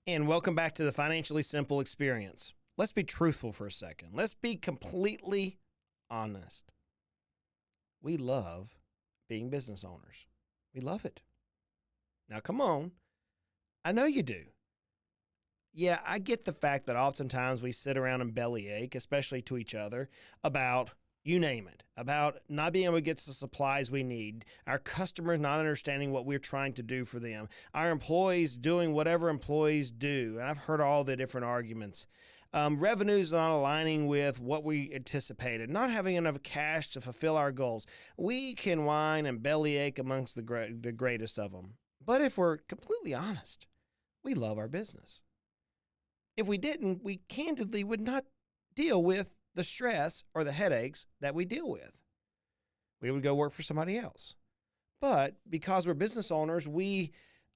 And welcome back to the Financially Simple Experience. Let's be truthful for a second. Let's be completely honest. We love being business owners. We love it. Now, come on. I know you do. Yeah, I get the fact that oftentimes we sit around and bellyache, especially to each other, about you name it, about not being able to get the supplies we need, our customers not understanding what we're trying to do for them, our employees doing whatever employees do. And I've heard all the different arguments. Revenues not aligning with what we anticipated, not having enough cash to fulfill our goals. We can whine and bellyache amongst the greatest of them. But if we're completely honest, we love our business. If we didn't, we candidly would not deal with the stress or the headaches that we deal with. We would go work for somebody else. But because we're business owners, we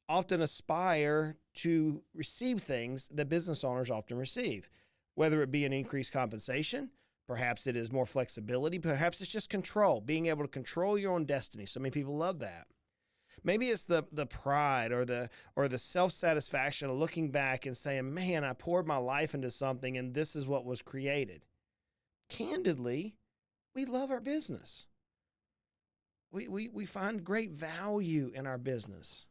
often aspire to receive things that business owners often receive, whether it be an increased compensation, perhaps it is more flexibility, perhaps it's just control, being able to control your own destiny. So many people love that. Maybe it's the pride or the self-satisfaction of looking back and saying, man, I poured my life into something and this is what was created. Candidly, we love our business. We find great value in our business.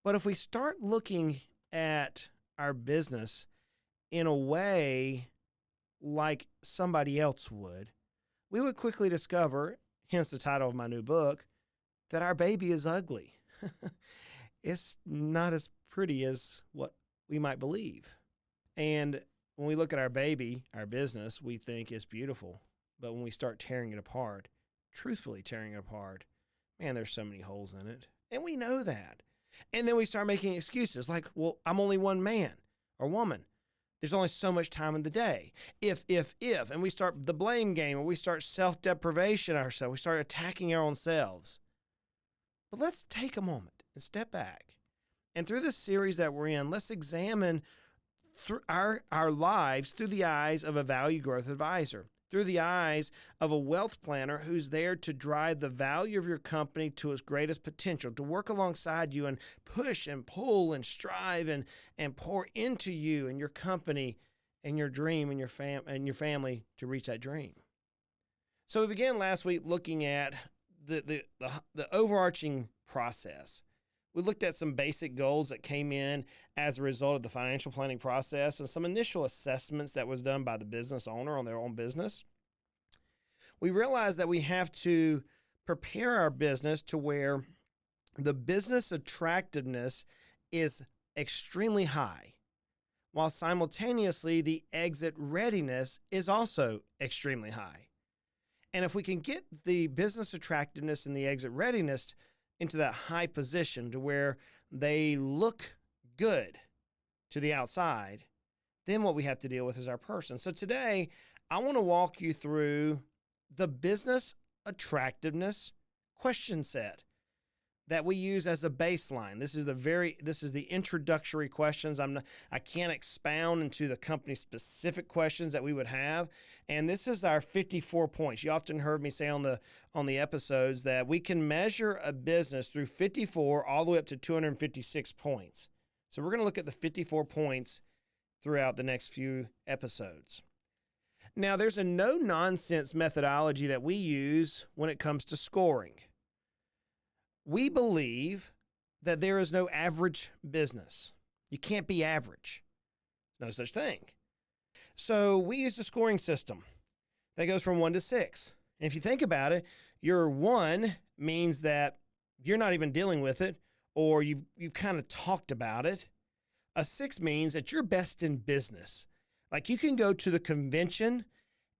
But if we start looking at our business in a way like somebody else would, we would quickly discover, hence the title of my new book, that our baby is ugly. It's not as pretty as what we might believe. And when we look at our baby, our business, we think it's beautiful. But when we start tearing it apart, truthfully tearing it apart, man, there's so many holes in it. And we know that. And then we start making excuses like, well, I'm only one man or woman. There's only so much time in the day. If, and we start the blame game, or we start self-deprivation ourselves. We start attacking our own selves. But let's take a moment and step back. And through this series that we're in, let's examine through our lives through the eyes of a value growth advisor, through the eyes of a wealth planner who's there to drive the value of your company to its greatest potential, to work alongside you and push and pull and strive and pour into you and your company and your dream and your family to reach that dream. So we began last week looking at the overarching process. We looked at some basic goals that came in as a result of the financial planning process and some initial assessments that was done by the business owner on their own business. We realized that we have to prepare our business to where the business attractiveness is extremely high, while simultaneously the exit readiness is also extremely high. And if we can get the business attractiveness and the exit readiness into that high position to where they look good to the outside, then what we have to deal with is our person. So today, I want to walk you through the business attractiveness question set that we use as a baseline. This is the introductory questions. I can't expound into the company specific questions that we would have. And this is our 54 points. You often heard me say on the episodes that we can measure a business through 54 all the way up to 256 points. So we're going to look at the 54 points throughout the next few episodes. Now, there's a no-nonsense methodology that we use when it comes to scoring. We believe that there is no average business. You can't be average. No such thing. So we use a scoring system that goes from 1 to 6. And if you think about it, your 1 means that you're not even dealing with it, or you've kind of talked about it. A 6 means that you're best in business. Like you can go to the convention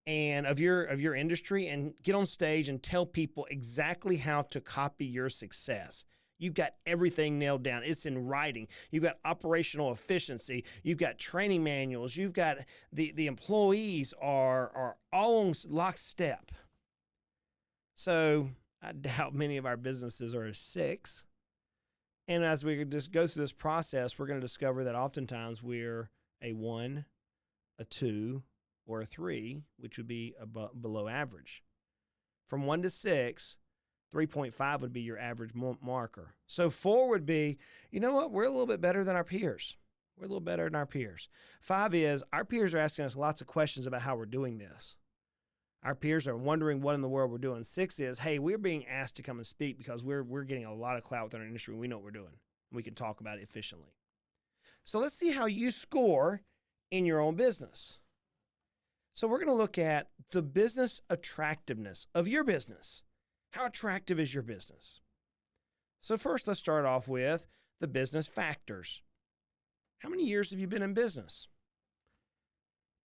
and of your industry and get on stage and tell people exactly how to copy your success. You've got everything nailed down. It's in writing. You've got operational efficiency. You've got training manuals. You've got the employees are all on lockstep. So I doubt many of our businesses are a 6. And as we just go through this process, we're going to discover that oftentimes we're a 1, a 2, or a 3, which would be below average. From 1 to 6, 3.5 would be your average marker. So 4 would be, you know what, we're a little bit better than our peers. We're a little better than our peers. 5 is our peers are asking us lots of questions about how we're doing this. Our peers are wondering what in the world we're doing. 6 is, hey, we're being asked to come and speak because we're getting a lot of clout within our industry and we know what we're doing. We can talk about it efficiently. So let's see how you score in your own business. So we're going to look at the business attractiveness of your business. How attractive is your business? So first, let's start off with the business factors. How many years have you been in business?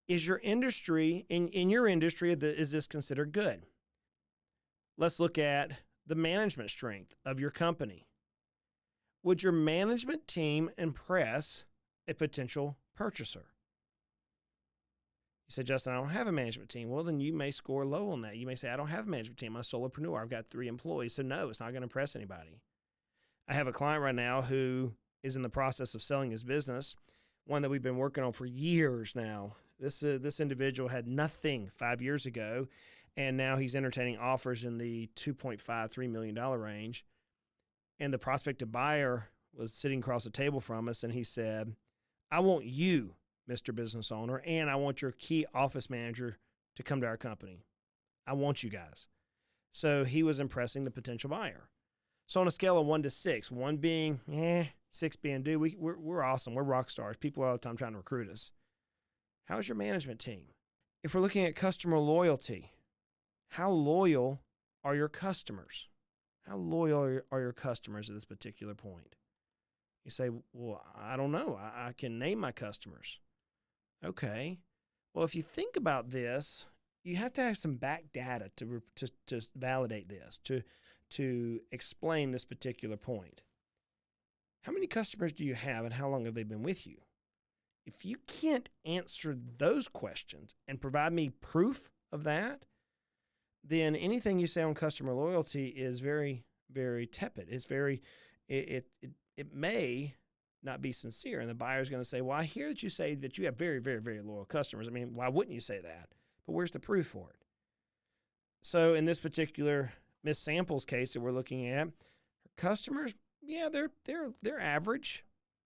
Is your industry, in your industry, is this considered good? Let's look at the management strength of your company. Would your management team impress a potential purchaser? You say, Justin, I don't have a management team. Well, then you may score low on that. You may say, I don't have a management team. I'm a solopreneur. I've got 3 employees. So no, it's not going to impress anybody. I have a client right now who is in the process of selling his business, one that we've been working on for years now. This individual had nothing 5 years ago, and now he's entertaining offers in the $2.5-3 million range. And the prospective buyer was sitting across the table from us, and he said, I want you, Mr. Business Owner, and I want your key office manager to come to our company. I want you guys. So he was impressing the potential buyer. So on a scale of 1 to 6, 1 being, 6 being, dude, we're awesome. We're rock stars. People all the time trying to recruit us. How's your management team? If we're looking at customer loyalty, how loyal are your customers? How loyal are your customers at this particular point? You say, well, I don't know. I can name my customers. Okay. Well, if you think about this, you have to have some back data to validate this, to explain this particular point. How many customers do you have and how long have they been with you? If you can't answer those questions and provide me proof of that, then anything you say on customer loyalty is very, very tepid. It's very, it may not be sincere. And the buyer's going to say, well, I hear that you say that you have very, very, very loyal customers. I mean, why wouldn't you say that? But where's the proof for it? So in this particular Miss Sample's case that we're looking at, her customers, yeah, they're average.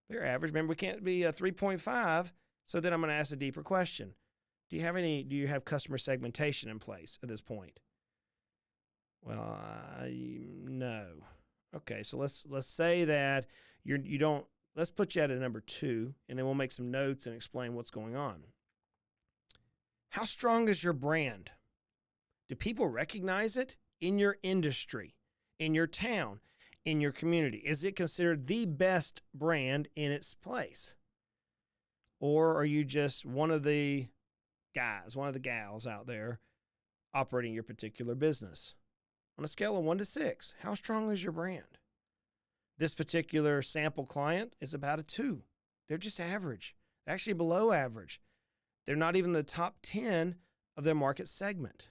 They're average. Remember, we can't be a 3.5. So then I'm going to ask a deeper question. Do you have customer segmentation in place at this point? Well, no. Okay. So let's say that you don't, let's put you at a number 2, and then we'll make some notes and explain what's going on. How strong is your brand? Do people recognize it in your industry, in your town, in your community? Is it considered the best brand in its place? Or are you just one of the guys, one of the gals out there operating your particular business? On a scale of 1 to 6, how strong is your brand? This particular sample client is about a 2. They're just average, actually below average. They're not even the top 10 of their market segment.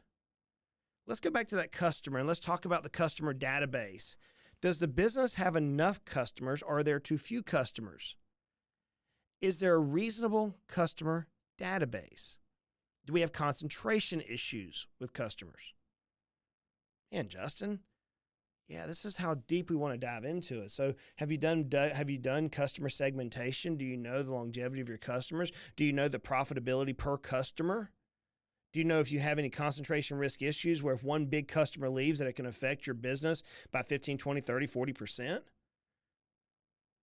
Let's go back to that customer and let's talk about the customer database. Does the business have enough customers or are there too few customers? Is there a reasonable customer database? Do we have concentration issues with customers? And Justin, yeah, this is how deep we want to dive into it. So have you done customer segmentation? Do you know the longevity of your customers? Do you know the profitability per customer? Do you know if you have any concentration risk issues where if one big customer leaves that it can affect your business by 15, 20, 30, 40%?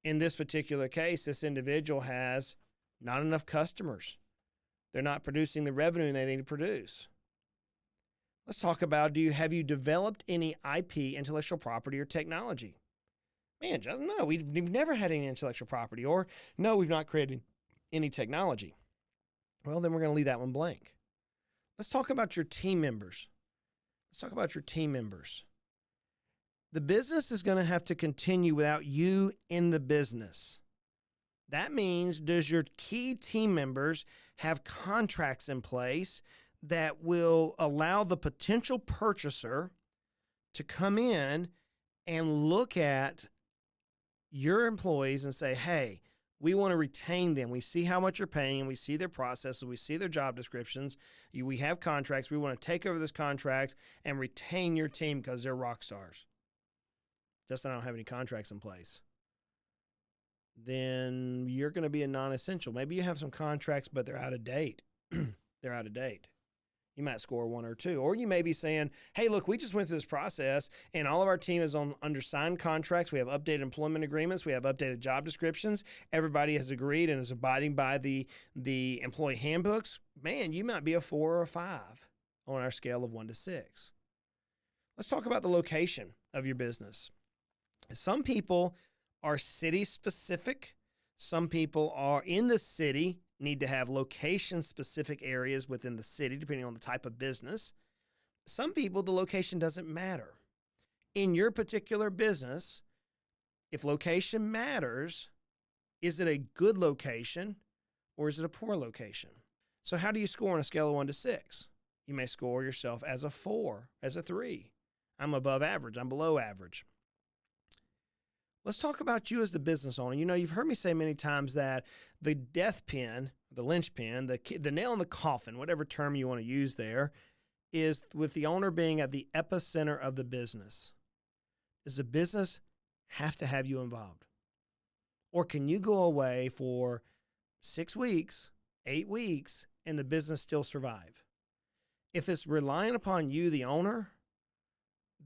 In this particular case, this individual has not enough customers. They're not producing the revenue they need to produce. Let's talk about, have you developed any IP, intellectual property, or technology? Man, Justin, no, we've never had any intellectual property, or no, we've not created any technology. Well, then we're going to leave that one blank. Let's talk about your team members. The business is going to have to continue without you in the business. That means, does your key team members have contracts in place that will allow the potential purchaser to come in and look at your employees and say, hey, we want to retain them. We see how much you're paying, and we see their processes, we see their job descriptions. We have contracts. We want to take over those contracts and retain your team because they're rock stars. Justin, I don't have any contracts in place. then you're going to be a non-essential. Maybe you have some contracts, but they're out of date. They're out of date. You might score 1 or 2. Or you may be saying, hey, look, we just went through this process and all of our team is under signed contracts. We have updated employment agreements. We have updated job descriptions. Everybody has agreed and is abiding by the employee handbooks. Man, you might be a 4 or a 5 on our scale of 1 to 6. Let's talk about the location of your business. Some people are city specific. Some people are in the city, need to have location specific areas within the city, depending on the type of business. Some people, the location doesn't matter. In your particular business, if location matters, is it a good location or is it a poor location? So how do you score on a scale of 1 to 6? You may score yourself as a 4, as a 3. I'm above average. I'm below average. Let's talk about you as the business owner. You know, you've heard me say many times that the death pin, the linchpin, the nail in the coffin, whatever term you want to use there, is with the owner being at the epicenter of the business. Does the business have to have you involved? Or can you go away for 6 weeks, 8 weeks, and the business still survive? If it's relying upon you, the owner,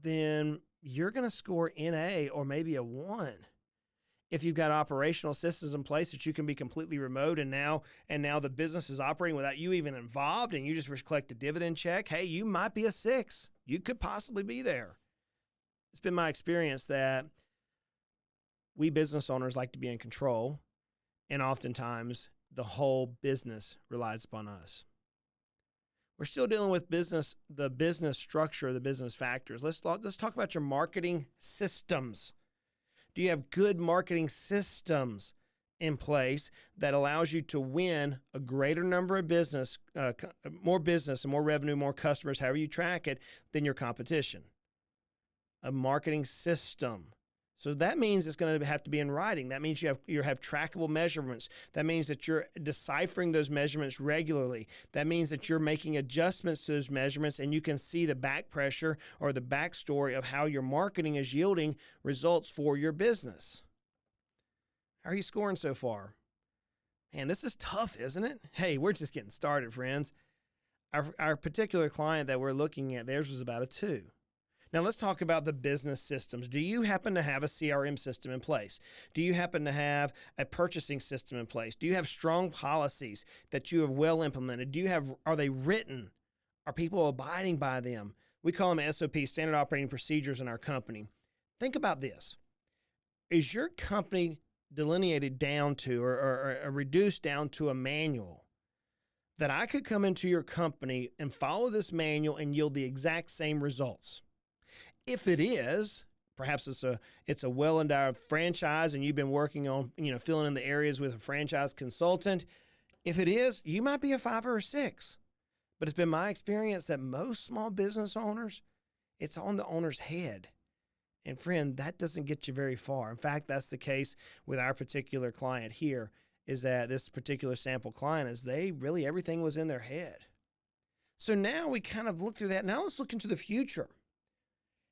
then you're going to score NA or maybe a 1. If you've got operational systems in place that you can be completely remote and now the business is operating without you even involved and you just collect a dividend check, hey, you might be a 6. You could possibly be there. It's been my experience that we business owners like to be in control, and oftentimes the whole business relies upon us. We're still dealing with the business structure, the business factors. Let's talk about your marketing systems. Do you have good marketing systems in place that allows you to win a greater number of business, more business and more revenue, more customers, however you track it, than your competition? A marketing system. So that means it's going to have to be in writing. That means you have trackable measurements. That means that you're deciphering those measurements regularly. That means that you're making adjustments to those measurements and you can see the back pressure or the backstory of how your marketing is yielding results for your business. How are you scoring so far? Man, this is tough, isn't it? Hey, we're just getting started, friends. Our particular client that we're looking at, theirs was about a 2. Now let's talk about the business systems. Do you happen to have a CRM system in place? Do you happen to have a purchasing system in place? Do you have strong policies that you have well implemented? Are they written? Are people abiding by them? We call them SOP, standard operating procedures in our company. Think about this. Is your company delineated down to or reduced down to a manual that I could come into your company and follow this manual and yield the exact same results? If it is, perhaps it's a well-endowed franchise and you've been working on, filling in the areas with a franchise consultant. If it is, you might be a 5 or a 6. But it's been my experience that most small business owners, it's on the owner's head. And friend, that doesn't get you very far. In fact, that's the case with our particular client here, is that this particular sample client everything was in their head. So now we kind of look through that. Now let's look into the future.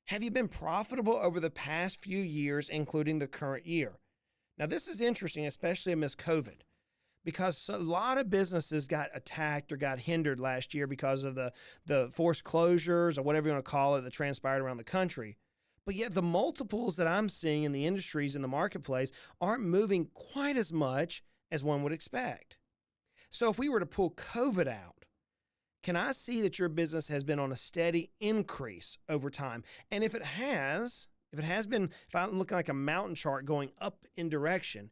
Have you been profitable over the past few years, including the current year? Now, this is interesting, especially amidst COVID, because a lot of businesses got attacked or got hindered last year because of the forced closures or whatever you want to call it that transpired around the country. But yet the multiples that I'm seeing in the industries in the marketplace aren't moving quite as much as one would expect. So if we were to pull COVID out, can I see that your business has been on a steady increase over time? And if it has been, if I'm looking like a mountain chart going up in direction,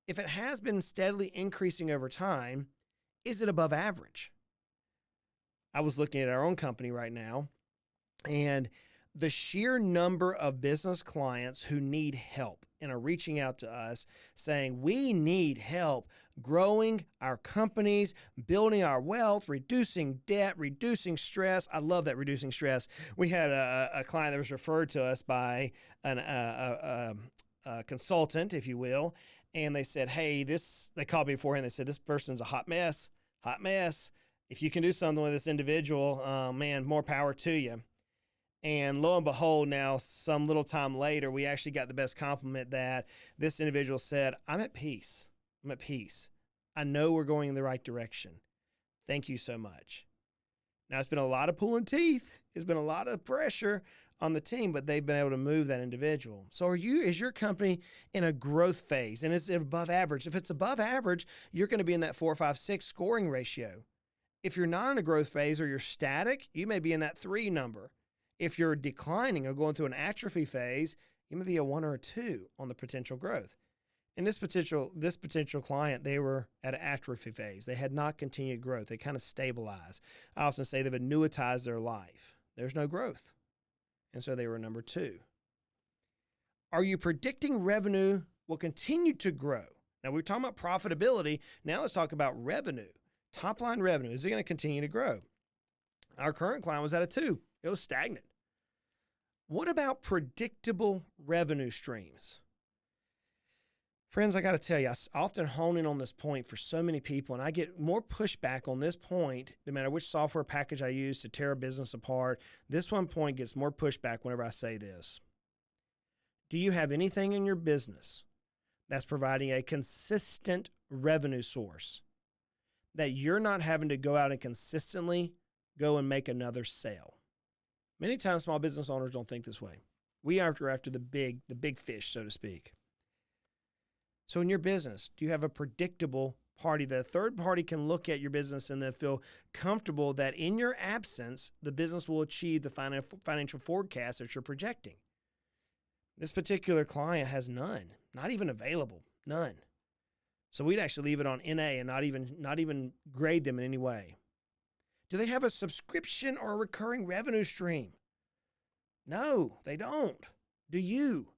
if it has been steadily increasing over time, is it above average? I was looking at our own company right now, and the sheer number of business clients who need help and are reaching out to us saying, we need help growing our companies, building our wealth, reducing debt, reducing stress. I love that, reducing stress. We had a client that was referred to us by a consultant, if you will, and they said, hey, they called me beforehand. They said, this person's a hot mess. If you can do something with this individual, man, more power to you. And lo and behold, now some little time later, we actually got the best compliment that this individual said, I'm at peace. I'm at peace. I know we're going in the right direction. Thank you so much. Now, it's been a lot of pulling teeth. It's been a lot of pressure on the team, but they've been able to move that individual. So is your company in a growth phase, and is it above average? If it's above average, you're going to be in that 4, 5, 6 scoring ratio. If you're not in a growth phase or you're static, you may be in that 3 number. If you're declining or going through an atrophy phase, you may be a 1 or a 2 on the potential growth. In this potential client, they were at an atrophy phase. They had not continued growth. They kind of stabilized. I often say they've annuitized their life. There's no growth. And so they were number 2. Are you predicting revenue will continue to grow? Now, we're talking about profitability. Now let's talk about revenue. Top line revenue. Is it going to continue to grow? Our current client was at a 2. It was stagnant. What about predictable revenue streams? Friends, I got to tell you, I often hone in on this point for so many people, and I get more pushback on this point, no matter which software package I use to tear a business apart. This one point gets more pushback whenever I say this. Do you have anything in your business that's providing a consistent revenue source that you're not having to go out and consistently go and make another sale? Many times small business owners don't think this way. We are after the big fish, so to speak. So in your business, do you have a predictable party that a third party can look at your business and then feel comfortable that in your absence, the business will achieve the financial forecast that you're projecting? This particular client has none, not even available, none. So we'd actually leave it on NA and not even grade them in any way. Do they have a subscription or a recurring revenue stream? No, they don't. Do you?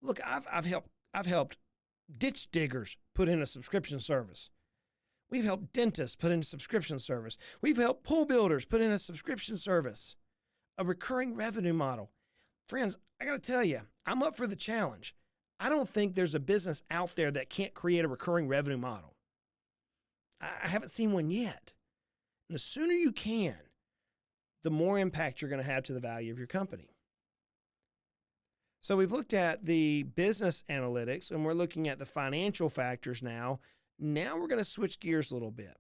Look, I've helped ditch diggers put in a subscription service. We've helped dentists put in a subscription service. We've helped pool builders put in a subscription service, a recurring revenue model. Friends, I got to tell you, I'm up for the challenge. I don't think there's a business out there that can't create a recurring revenue model. I haven't seen one yet. And the sooner you can, the more impact you're going to have to the value of your company. So we've looked at the business analytics and we're looking at the financial factors now. Now we're going to switch gears a little bit.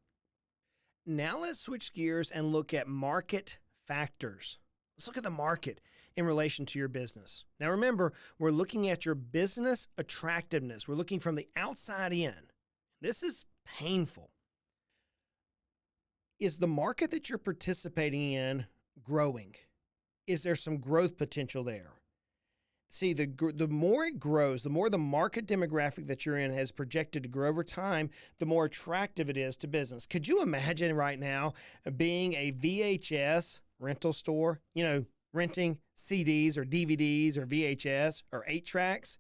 Now let's switch gears and look at market factors. Let's look at the market in relation to your business. Now remember, we're looking at your business attractiveness. We're looking from the outside in. This is painful. Is the market that you're participating in growing? Is there some growth potential there? See, the more it grows, the more the market demographic that you're in has projected to grow over time, the more attractive it is to business. Could you imagine right now being a VHS rental store, renting CDs or DVDs or VHS or 8-tracks?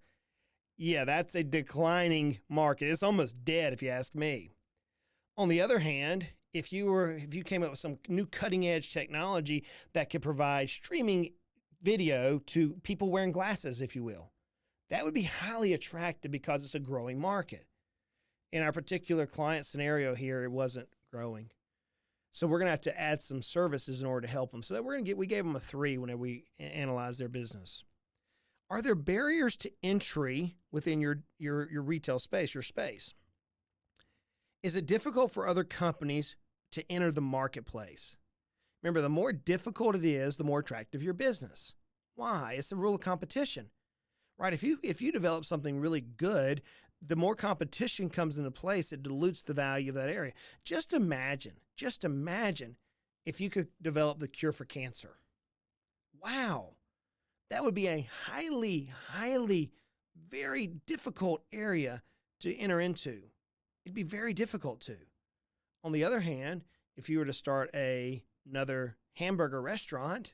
Yeah, that's a declining market. It's almost dead if you ask me. On the other hand, if you came up with some new cutting edge technology that could provide streaming video to people wearing glasses, if you will, that would be highly attractive because it's a growing market. In our particular client scenario here, it wasn't growing. So we're going to have to add some services in order to help them. So that we gave them a 3 whenever we analyzed their business. Are there barriers to entry within your retail space, your space? Is it difficult for other companies to enter the marketplace? Remember, the more difficult it is, the more attractive your business. Why? It's the rule of competition, right? If you develop something really good, the more competition comes into place, it dilutes the value of that area. Just imagine if you could develop the cure for cancer. Wow. That would be a highly, very difficult area to enter into. It'd be very difficult to. On the other hand, if you were to start another hamburger restaurant,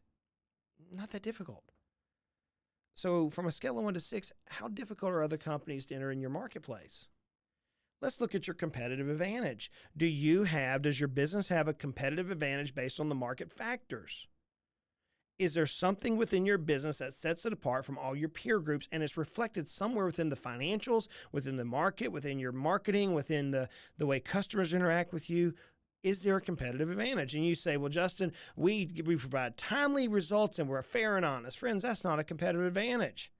not that difficult. So from a scale of 1 to 6, how difficult are other companies to enter in your marketplace? Let's look at your competitive advantage. Does your business have a competitive advantage based on the market factors? Is there something within your business that sets it apart from all your peer groups and it's reflected somewhere within the financials, within the market, within your marketing, within the way customers interact with you? Is there a competitive advantage? And you say, well, Justin, we provide timely results and we're fair and honest. Friends, that's not a competitive advantage.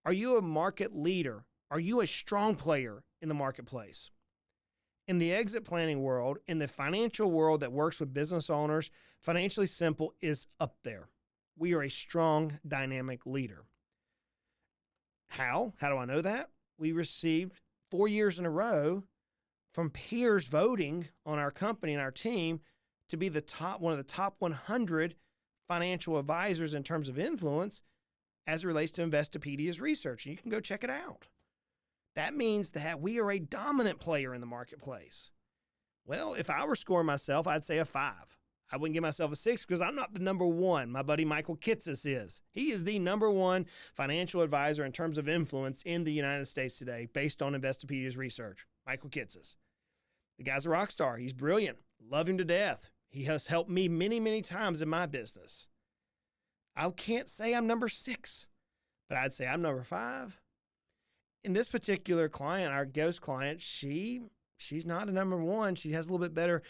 Are you a market leader? Are you a strong player in the marketplace? In the exit planning world, in the financial world that works with business owners, Financially Simple is up there. We are a strong, dynamic leader. How? How do I know that? We received 4 years in a row from peers voting on our company and our team to be one of the top 100 financial advisors in terms of influence as it relates to Investopedia's research. And you can go check it out. That means that we are a dominant player in the marketplace. Well, if I were scoring myself, I'd say a 5. I wouldn't give myself a 6 because I'm not the number one. My buddy Michael Kitces is. He is the number one financial advisor in terms of influence in the United States today based on Investopedia's research. Michael Kitces. The guy's a rock star. He's brilliant. Love him to death. He has helped me many, many times in my business. I can't say I'm number 6, but I'd say I'm number 5. In this particular client, our ghost client, she's not a number 1. She has a little bit better.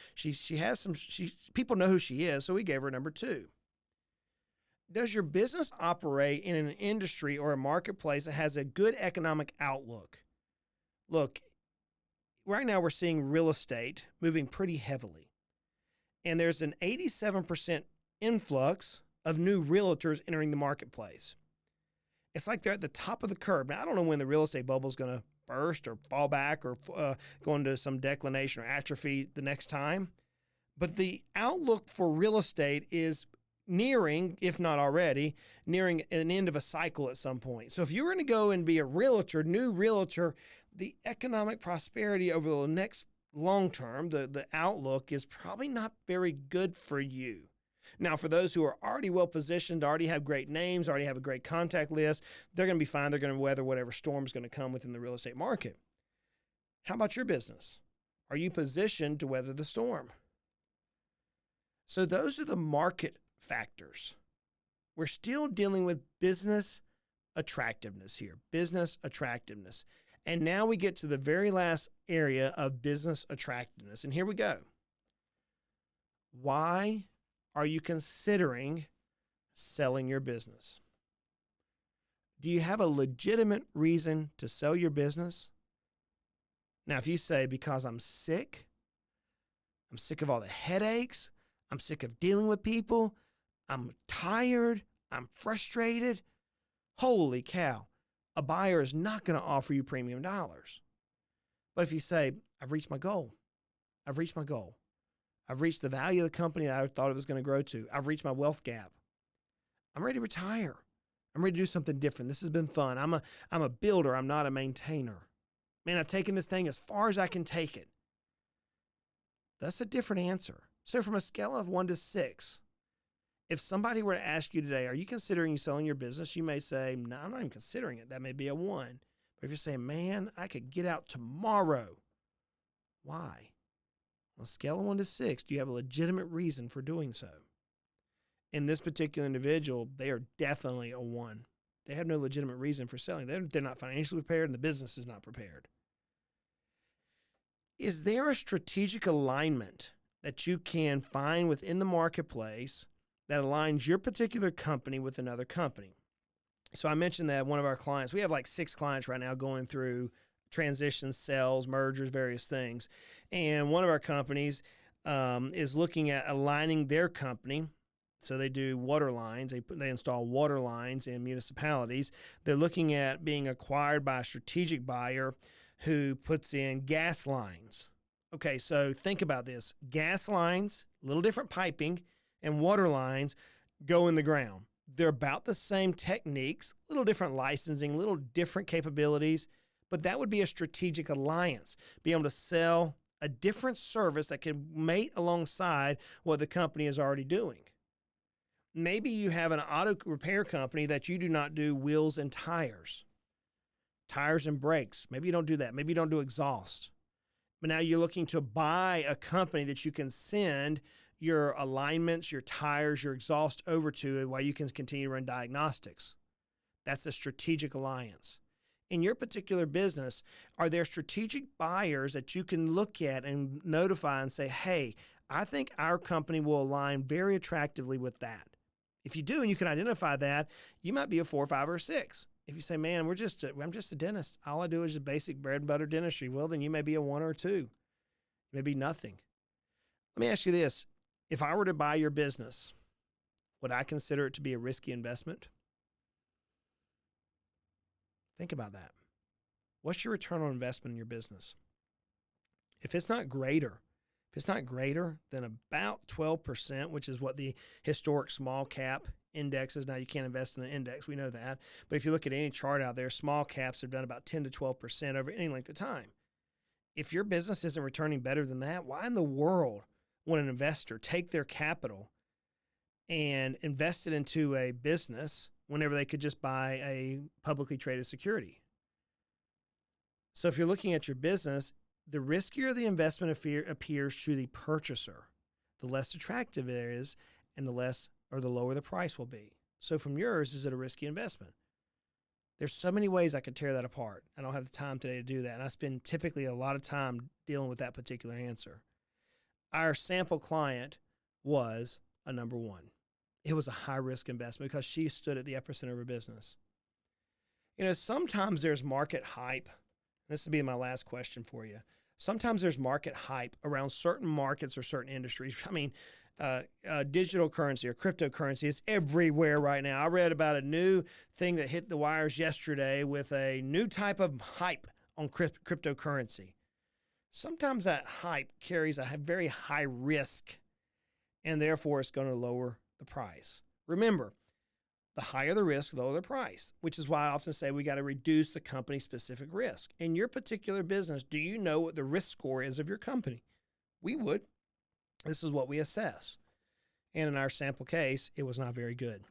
People know who she is, so we gave her number 2. Does your business operate in an industry or a marketplace that has a good economic outlook? Look, right now we're seeing real estate moving pretty heavily, and there's an 87% influx of new realtors entering the marketplace. It's like they're at the top of the curve. Now, I don't know when the real estate bubble is going to burst or fall back or go into some declination or atrophy the next time. But the outlook for real estate is nearing, if not already, nearing an end of a cycle at some point. So if you were going to go and be a realtor, new realtor, the economic prosperity over the next long term, the outlook is probably not very good for you. Now, for those who are already well positioned, already have great names, already have a great contact list, they're going to be fine. They're going to weather whatever storm is going to come within the real estate market. How about your business? Are you positioned to weather the storm? So those are the market factors. We're still dealing with business attractiveness here, business attractiveness. And now we get to the very last area of business attractiveness. And here we go. Why are you considering selling your business? Do you have a legitimate reason to sell your business? Now, if you say, because I'm sick of all the headaches, I'm sick of dealing with people, I'm tired, I'm frustrated, holy cow, a buyer is not going to offer you premium dollars. But if you say, I've reached my goal, I've reached the value of the company that I thought it was going to grow to. I've reached my wealth gap. I'm ready to retire. I'm ready to do something different. This has been fun. I'm a builder. I'm not a maintainer. Man, I've taken this thing as far as I can take it. That's a different answer. So from a scale of 1 to 6, if somebody were to ask you today, are you considering selling your business? You may say, no, I'm not even considering it. That may be a 1. But if you're saying, man, I could get out tomorrow. Why? On a scale of 1 to 6, do you have a legitimate reason for doing so? In this particular individual, they are definitely a 1. They have no legitimate reason for selling. They're not financially prepared, and the business is not prepared. Is there a strategic alignment that you can find within the marketplace that aligns your particular company with another company? So I mentioned that one of our clients, we have like 6 clients right now going through transitions, sales, mergers, various things. And one of our companies is looking at aligning their company. So they do water lines. They install water lines in municipalities. They're looking at being acquired by a strategic buyer who puts in gas lines. Okay, so think about this. Gas lines, a little different piping, and water lines go in the ground. They're about the same techniques, a little different licensing, a little different capabilities, but that would be a strategic alliance. Be able to sell a different service that can mate alongside what the company is already doing. Maybe you have an auto repair company that you do not do wheels and tires and brakes. Maybe you don't do that. Maybe you don't do exhaust. But now you're looking to buy a company that you can send your alignments, your tires, your exhaust over to while you can continue to run diagnostics. That's a strategic alliance. in your particular business, are there strategic buyers that you can look at and notify and say, hey, I think our company will align very attractively with that? If you do, and you can identify that, you might be a 4, 5, or 6. If you say, man, I'm just a dentist. All I do is just basic bread and butter dentistry. Well, then you may be a 1 or 2. Maybe nothing. Let me ask you this. If I were to buy your business, would I consider it to be a risky investment? Think about that. What's your return on investment in your business? If it's not greater than about 12%, which is what the historic small cap index is. Now, you can't invest in an index. We know that. But if you look at any chart out there, small caps have done about 10 to 12% over any length of time. If your business isn't returning better than that, why in the world would an investor take their capital and invest it into a business whenever they could just buy a publicly traded security? So if you're looking at your business, the riskier the investment appears to the purchaser, the less attractive it is, and the lower the price will be. So from yours, is it a risky investment? There's so many ways I could tear that apart. I don't have the time today to do that. And I spend typically a lot of time dealing with that particular answer. Our sample client was a number 1. It was a high-risk investment because she stood at the epicenter of her business. Sometimes there's market hype. This will be my last question for you. Sometimes there's market hype around certain markets or certain industries. I mean, digital currency or cryptocurrency is everywhere right now. I read about a new thing that hit the wires yesterday with a new type of hype on cryptocurrency. Sometimes that hype carries a very high risk, and therefore it's going to lower the price. Remember, the higher the risk, the lower the price, which is why I often say we got to reduce the company-specific risk. In your particular business, do you know what the risk score is of your company? We would. This is what we assess. And in our sample case, it was not very good.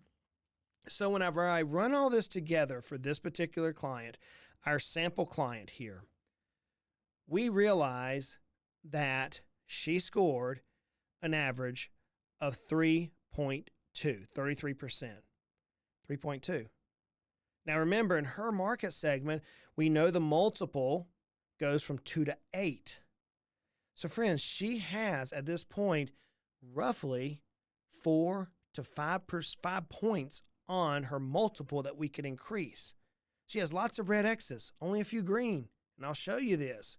So whenever I run all this together for this particular client, our sample client here, we realize that she scored an average of 3.2, 33%. 3.2. Now remember, in her market segment, we know the multiple goes from 2 to 8. So friends, she has at this point roughly 4 to 5 points on her multiple that we could increase. She has lots of red X's, only a few green, and I'll show you this.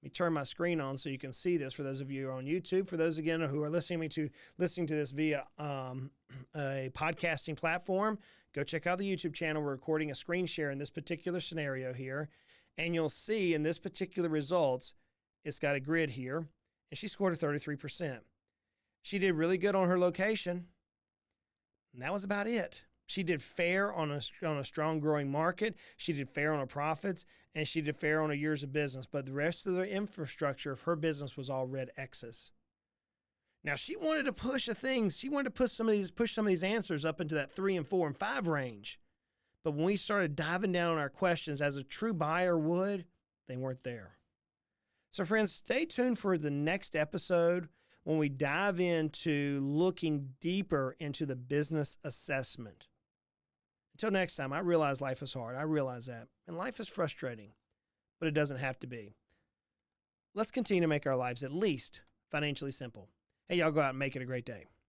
Let me turn my screen on so you can see this for those of you who are on YouTube. For those, again, who are listening to this via a podcasting platform, go check out the YouTube channel. We're recording a screen share in this particular scenario here, and you'll see in this particular results, it's got a grid here, and she scored a 33%. She did really good on her location, and that was about it. She did fair on a strong growing market. She did fair on her profits, and she did fair on her years of business. But the rest of the infrastructure of her business was all red X's. Now she wanted to push She wanted to push some of these answers up into that 3 and 4 and 5 range. But when we started diving down on our questions as a true buyer would, they weren't there. So friends, stay tuned for the next episode when we dive into looking deeper into the business assessment. Until next time, I realize life is hard. I realize that. And life is frustrating, but it doesn't have to be. Let's continue to make our lives at least financially simple. Hey, y'all go out and make it a great day.